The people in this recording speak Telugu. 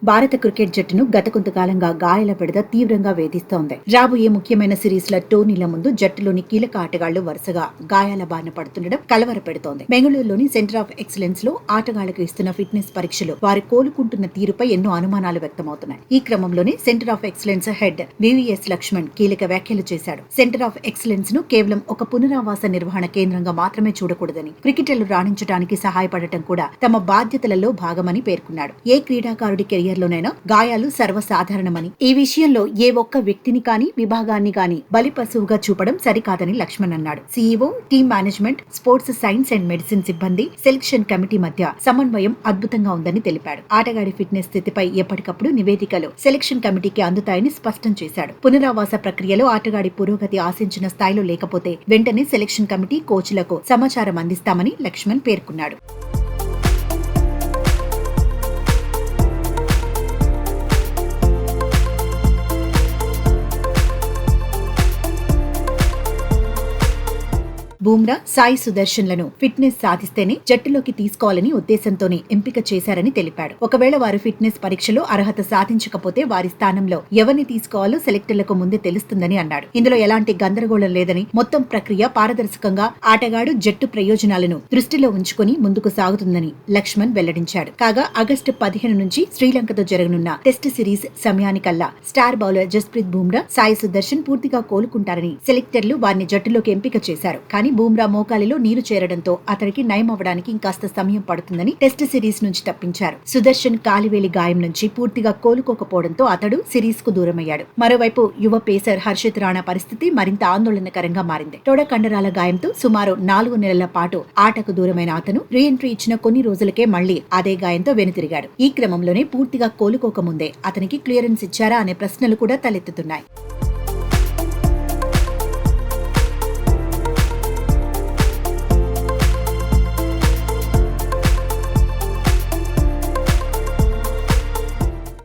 భారత క్రికెట్ జట్టును గత కొంతకాలంగా గాయాల బెడద తీవ్రంగా వేధిస్తోంది. రాబోయే ముఖ్యమైన సిరీస్ల టోర్నీల ముందు జట్టులోని కీలక ఆటగాళ్లు వరుసగా గాయాల బారిన పడుతుండడం కలవరపెడుతోంది. బెంగళూరులోని సెంటర్ ఆఫ్ ఎక్సలెన్స్ లో ఆటగాళ్లకు ఇస్తున్న ఫిట్నెస్ పరీక్షలు వారి కోలుకుంటున్న తీరుపై ఎన్నో అనుమానాలు వ్యక్తమవుతున్నాయి. ఈ క్రమంలోనే centre of excellence head VVS Laxman కీలక వ్యాఖ్యలు చేశాడు. సెంటర్ ఆఫ్ ఎక్సలెన్స్ ను కేవలం ఒక పునరావాస నిర్వహణ కేంద్రంగా మాత్రమే చూడకూడదని, క్రికెటర్లు రాణించడానికి సహాయపడటం కూడా తమ బాధ్యతలలో భాగమని పేర్కొన్నాడు. ఏ క్రీడాకారుడి కెరియర్లోనైనా గాయాలు సర్వసాధారణమని, ఈ విషయంలో ఏ ఒక్క వ్యక్తిని కానీ విభాగాన్ని కానీ బలిపశువుగా చూపడం సరికాదని లక్ష్మణ్ అన్నాడు. CEO, team management, sports science and medicine సిబ్బంది, సెలక్షన్ కమిటీ మధ్య సమన్వయం అద్భుతంగా ఉందని తెలిపాడు. ఆటగాడి ఫిట్నెస్ స్థితిపై ఎప్పటికప్పుడు నివేదికలు సెలక్షన్ కమిటీకి అందుతాయని స్పష్టం చేశాడు. పునరావాస ప్రక్రియలో ఆటగాడి పురోగతి ఆశించిన స్థాయిలో లేకపోతే వెంటనే సెలక్షన్ కమిటీ కోచ్లకు సమాచారం అందిస్తామని లక్ష్మణ్ పేర్కొన్నాడు. బూమ్రా, సాయి సుదర్శన్లను ఫిట్నెస్ సాధిస్తేనే జట్టులోకి తీసుకోవాలని ఉద్దేశంతోనే ఎంపిక చేశారని తెలిపాడు. ఒకవేళ వారు ఫిట్నెస్ పరీక్షలో అర్హత సాధించకపోతే వారి స్థానంలో ఎవరిని తీసుకోవాలో సెలెక్టర్లకు ముందే తెలుస్తుందని అన్నాడు. ఇందులో ఎలాంటి గందరగోళం లేదని, మొత్తం ప్రక్రియ పారదర్శకంగా ఆటగాడు జట్టు ప్రయోజనాలను దృష్టిలో ఉంచుకుని ముందుకు సాగుతుందని లక్ష్మణ్ వెల్లడించాడు. కాగా ఆగస్టు 15 నుంచి శ్రీలంకతో జరగనున్న టెస్ట్ సిరీస్ సమయానికల్లా స్టార్ బౌలర్ జస్ప్రీత్ బూమ్రా, సాయి సుదర్శన్ పూర్తిగా కోలుకుంటారని సెలెక్టర్లు వారిని జట్టులోకి ఎంపిక చేశారు. కానీ బూమ్రా మోకాలిలో నీరు చేరడంతో అతడికి నయం అవ్వడానికి ఇంకాస్త సమయం పడుతుందని టెస్ట్ సిరీస్ నుంచి తప్పించారు. సుదర్శన్ కాలివేలి గాయం నుంచి పూర్తిగా కోలుకోకపోవడంతో అతడు సిరీస్ కు దూరమయ్యాడు. మరోవైపు యువ పేసర్ హర్షిత్ రాణా పరిస్థితి మరింత ఆందోళనకరంగా మారింది. తొడ కండరాల గాయంతో సుమారు 4 నెలల పాటు ఆటకు దూరమైన అతను రీఎంట్రీ ఇచ్చిన కొన్ని రోజులకే మళ్లీ అదే గాయంతో వెనుతిరిగాడు. ఈ క్రమంలోనే పూర్తిగా కోలుకోకముందే అతనికి క్లియరెన్స్ ఇచ్చారా అనే ప్రశ్నలు కూడా తలెత్తుతున్నాయి.